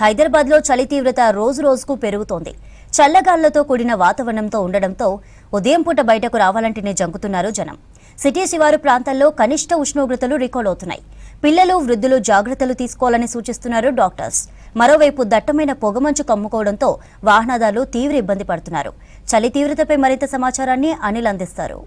హైదరాబాద్లో చలి తీవ్రత రోజు రోజుకు పెరుగుతోంది. చల్లగాళ్లతో కూడిన వాతావరణంతో ఉండడంతో ఉదయం పూట బయటకు రావాలంటేనే జంకుతున్నారు జనం. సిటీ శివారు ప్రాంతాల్లో కనిష్ట ఉష్ణోగ్రతలు రికార్డ్ అవుతున్నాయి. పిల్లలు, వృద్ధులు జాగ్రత్తలు తీసుకోవాలని సూచిస్తున్నారు డాక్టర్స్. మరోవైపు దట్టమైన పొగమంచు కమ్ముకోవడంతో వాహనదారులు తీవ్ర ఇబ్బంది పడుతున్నారు. చలి తీవ్రతపై మరింత సమాచారాన్ని అనిల్ అందిస్తారు.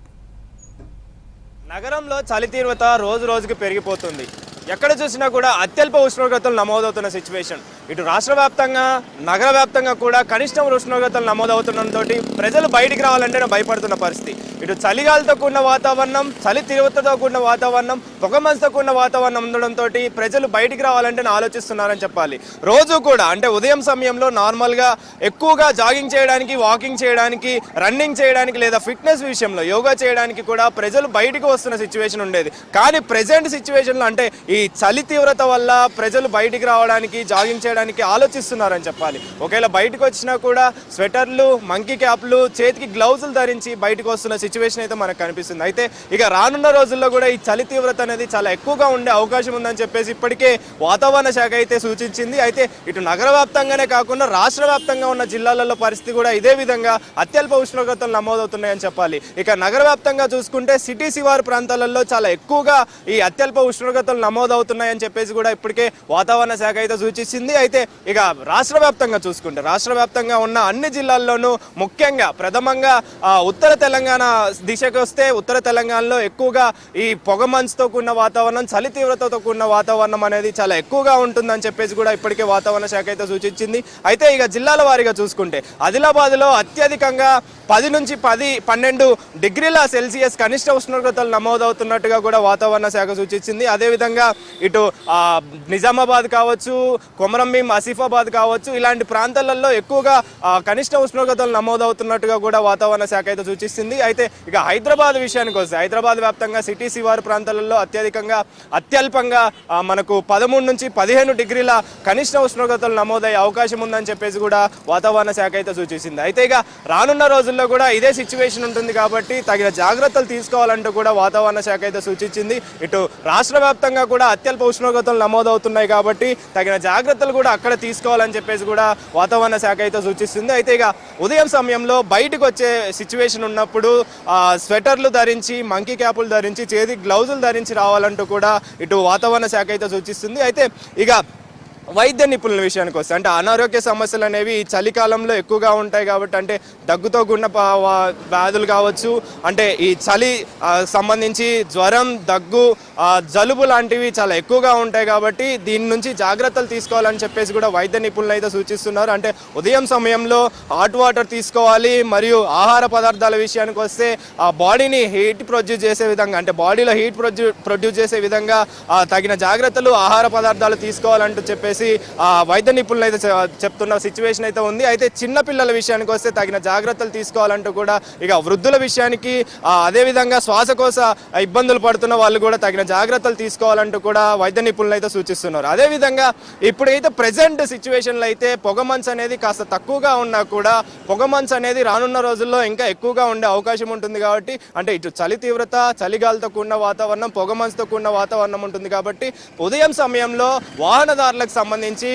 నగరంలో చలి తీవ్రత రోజు రోజుకు పెరిగిపోతుంది. ఎక్కడ చూసినా కూడా అత్యల్ప ఉష్ణోగ్రతలు నమోదవుతున్న సిచ్యువేషన్. ఇటు రాష్ట్ర వ్యాప్తంగా, నగర వ్యాప్తంగా కూడా కనిష్ట ఉష్ణోగ్రతలు నమోదవుతుండటంతో ప్రజలు బయటికి రావాలంటేనే భయపడుతున్న పరిస్థితి. ఇటు చలిగాలితో కూడిన వాతావరణం, చలి తీవ్రతతో కూడిన వాతావరణం, పొగమంచుతో కూడిన వాతావరణం ఉండడంతో ప్రజలు బయటికి రావాలంటేనే ఆలోచిస్తున్నారని చెప్పాలి. రోజు కూడా అంటే ఉదయం సమయంలో నార్మల్గా ఎక్కువగా జాగింగ్ చేయడానికి, వాకింగ్ చేయడానికి, రన్నింగ్ చేయడానికి లేదా ఫిట్నెస్ విషయంలో యోగా చేయడానికి కూడా ప్రజలు బయటికి వస్తున్న సిచ్యువేషన్ ఉండేది. కానీ ప్రెజెంట్ సిచ్యువేషన్లో అంటే ఈ చలి తీవ్రత వల్ల ప్రజలు బయటికి రావడానికి, జాగింగ్ చేయడానికి ఆలోచిస్తున్నారని చెప్పాలి. ఒకవేళ బయటకు వచ్చినా కూడా స్వెటర్లు, మంకీ క్యాప్లు, చేతికి గ్లౌజులు ధరించి బయటకు వస్తున్న సిచ్యువేషన్ అయితే మనకు కనిపిస్తుంది. అయితే ఇక రానున్న రోజుల్లో కూడా ఈ చలి తీవ్రత అనేది చాలా ఎక్కువగా ఉండే అవకాశం ఉందని చెప్పేసి ఇప్పటికే వాతావరణ శాఖ అయితే సూచించింది. అయితే ఇటు నగర వ్యాప్తంగానే కాకుండా రాష్ట్ర వ్యాప్తంగా ఉన్న జిల్లాలలో పరిస్థితి కూడా ఇదే విధంగా అత్యల్ప ఉష్ణోగ్రతలు నమోదవుతున్నాయని చెప్పాలి. ఇక నగర వ్యాప్తంగా చూసుకుంటే సిటీ శివారు ప్రాంతాలలో చాలా ఎక్కువగా ఈ అత్యల్ప ఉష్ణోగ్రతలు నమోదవుతున్నాయని చెప్పేసి కూడా ఇప్పటికే వాతావరణ శాఖ అయితే సూచించింది. అయితే ఇక రాష్ట్ర వ్యాప్తంగా చూసుకుంటే రాష్ట్ర వ్యాప్తంగా ఉన్న అన్ని జిల్లాల్లోనూ ముఖ్యంగా ప్రథమంగా ఉత్తర తెలంగాణ దిశకు వస్తే ఉత్తర తెలంగాణలో ఎక్కువగా ఈ పొగమంచుతో కూడిన వాతావరణం, చలి తీవ్రతతో కూడిన వాతావరణం అనేది చాలా ఎక్కువగా ఉంటుందని చెప్పేసి కూడా ఇప్పటికే వాతావరణ శాఖ అయితే సూచించింది. అయితే ఇక జిల్లాల వారీగా చూసుకుంటే ఆదిలాబాద్లో అత్యధికంగా 10 నుంచి 12 డిగ్రీల సెల్సియస్ కనిష్ట ఉష్ణోగ్రతలు నమోదవుతున్నట్టుగా కూడా వాతావరణ శాఖ సూచించింది. అదేవిధంగా ఇటు నిజామాబాద్ కావచ్చు, కొమరంభీం, ఆసిఫాబాద్ కావచ్చు, ఇలాంటి ప్రాంతాలలో ఎక్కువగా కనిష్ట ఉష్ణోగ్రతలు నమోదవుతున్నట్టుగా కూడా వాతావరణ శాఖ అయితే సూచిస్తుంది. అయితే ఇక హైదరాబాద్ విషయానికి వస్తే హైదరాబాద్ వ్యాప్తంగా సిటీ శివారు ప్రాంతాలలో అత్యల్పంగా మనకు 13 నుంచి 15 డిగ్రీల కనిష్ట ఉష్ణోగ్రతలు నమోదయ్యే అవకాశం ఉందని చెప్పేసి కూడా వాతావరణ శాఖ అయితే సూచించింది. అయితే ఇక రానున్న రోజుల్లో కూడా ఇదే సిచ్యువేషన్ ఉంటుంది కాబట్టి తగిన జాగ్రత్తలు తీసుకోవాలంటూ కూడా వాతావరణ శాఖ అయితే సూచించింది. ఇటు రాష్ట్ర వ్యాప్తంగా కూడా అత్యల్ప ఉష్ణోగ్రతలు నమోదవుతున్నాయి కాబట్టి తగిన జాగ్రత్తలు కూడా అక్కడ తీసుకోవాలని చెప్పేసి కూడా వాతావరణ శాఖ అయితే సూచిస్తుంది. అయితే ఇక ఉదయం సమయంలో బయటకు వచ్చే సిచ్యువేషన్ ఉన్నప్పుడు స్వెటర్లు ధరించి, మంకీ క్యాపులు ధరించి, చేతికి గ్లౌజులు ధరించి రావాలంటూ కూడా ఇటు వాతావరణ శాఖ అయితే సూచిస్తుంది. అయితే ఇక వైద్య నిపుణుల విషయానికి వస్తే అంటే అనారోగ్య సమస్యలు అనేవి ఈ చలికాలంలో ఎక్కువగా ఉంటాయి కాబట్టి అంటే దగ్గుతో కూడిన వ్యాధులు కావచ్చు, అంటే ఈ చలి సంబంధించి జ్వరం, దగ్గు, జలుబు లాంటివి చాలా ఎక్కువగా ఉంటాయి కాబట్టి దీని నుంచి జాగ్రత్తలు తీసుకోవాలని చెప్పేసి కూడా వైద్య నిపుణులు అయితే సూచిస్తున్నారు. అంటే ఉదయం సమయంలో హాట్ వాటర్ తీసుకోవాలి. మరియు ఆహార పదార్థాల విషయానికి వస్తే బాడీని హీట్ ప్రొడ్యూస్ చేసే విధంగా అంటే బాడీలో హీట్ ప్రొడ్యూస్ చేసే విధంగా తగిన జాగ్రత్తలు ఆహార పదార్థాలు తీసుకోవాలంటూ చెప్పేసి వైద్య నిపుణులు అయితే చెప్తున్న సిచ్యువేషన్ అయితే ఉంది. అయితే చిన్న పిల్లల విషయానికి వస్తే తగిన జాగ్రత్తలు తీసుకోవాలంటూ కూడా ఇక వృద్ధుల విషయానికి అదేవిధంగా శ్వాసకోశ ఇబ్బందులు పడుతున్న వాళ్ళు కూడా తగిన జాగ్రత్తలు తీసుకోవాలంటూ కూడా వైద్య నిపుణులు అయితే సూచిస్తున్నారు. అదేవిధంగా ఇప్పుడైతే ప్రెజెంట్ సిచ్యువేషన్లో అయితే పొగమంచు అనేది కాస్త తక్కువగా ఉన్నా కూడా పొగమంచు అనేది రానున్న రోజుల్లో ఇంకా ఎక్కువగా ఉండే అవకాశం ఉంటుంది కాబట్టి అంటే ఇటు చలి తీవ్రత, చలిగాలితో కూడిన వాతావరణం, పొగమంచుతో కూడిన వాతావరణం ఉంటుంది కాబట్టి ఉదయం సమయంలో వాహనదారులకు సంబంధించి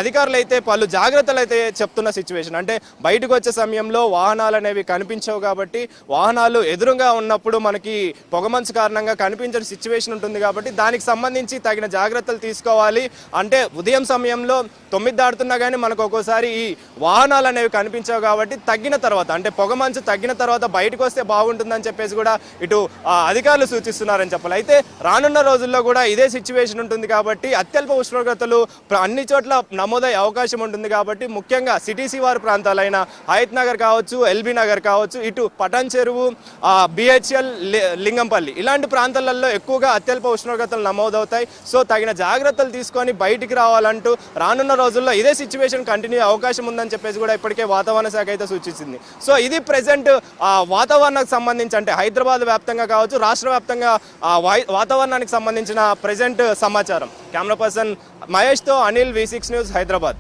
అధికారులు అయితే పలు జాగ్రత్తలు అయితే చెప్తున్న సిచ్యువేషన్. అంటే బయటకు వచ్చే సమయంలో వాహనాలు అనేవి కనిపించవు కాబట్టి వాహనాలు ఎదురుగా ఉన్నప్పుడు మనకి పొగమంచు కారణంగా కనిపించని సిచ్యువేషన్ ఉంటుంది కాబట్టి దానికి సంబంధించి తగిన జాగ్రత్తలు తీసుకోవాలి. అంటే ఉదయం సమయంలో 9 దాటుతున్నా కానీ మనకు ఒక్కోసారి ఈ వాహనాలు అనేవి కనిపించవు కాబట్టి తగ్గిన తర్వాత అంటే పొగమంచు తగ్గిన తర్వాత బయటకు వస్తే బాగుంటుందని చెప్పేసి కూడా ఇటు అధికారులు సూచిస్తున్నారని చెప్పాలి. అయితే రానున్న రోజుల్లో కూడా ఇదే సిచ్యువేషన్ ఉంటుంది కాబట్టి అత్యల్ప ఉష్ణోగ్రతలు అన్ని చోట్ల నమోదయ్యే అవకాశం ఉంటుంది కాబట్టి ముఖ్యంగా సిటీ శివారు ప్రాంతాలైన హయత్ నగర్ కావచ్చు, ఎల్బీ నగర్ కావచ్చు, ఇటు పటాన్ చెరువు, బిహెచ్ఎల్, లింగంపల్లి ఇలాంటి ప్రాంతాలలో ఎక్కువగా అత్యల్ప ఉష్ణోగ్రతలు నమోదవుతాయి. సో తగిన జాగ్రత్తలు తీసుకొని బయటికి రావాలంటూ రానున్న రోజుల్లో ఇదే సిచ్యువేషన్ కంటిన్యూ అవకాశం ఉందని చెప్పేసి కూడా ఇప్పటికే వాతావరణ శాఖ అయితే సూచించింది. సో ఇది ప్రెజెంట్ వాతావరణానికి సంబంధించి అంటే హైదరాబాద్ వ్యాప్తంగా కావచ్చు, రాష్ట్ర వ్యాప్తంగా వాతావరణానికి సంబంధించిన ప్రెజెంట్ సమాచారం. కెమెరా పర్సన్ మహేష్తో అనిల్, V6 న్యూస్, హైదరాబాద్.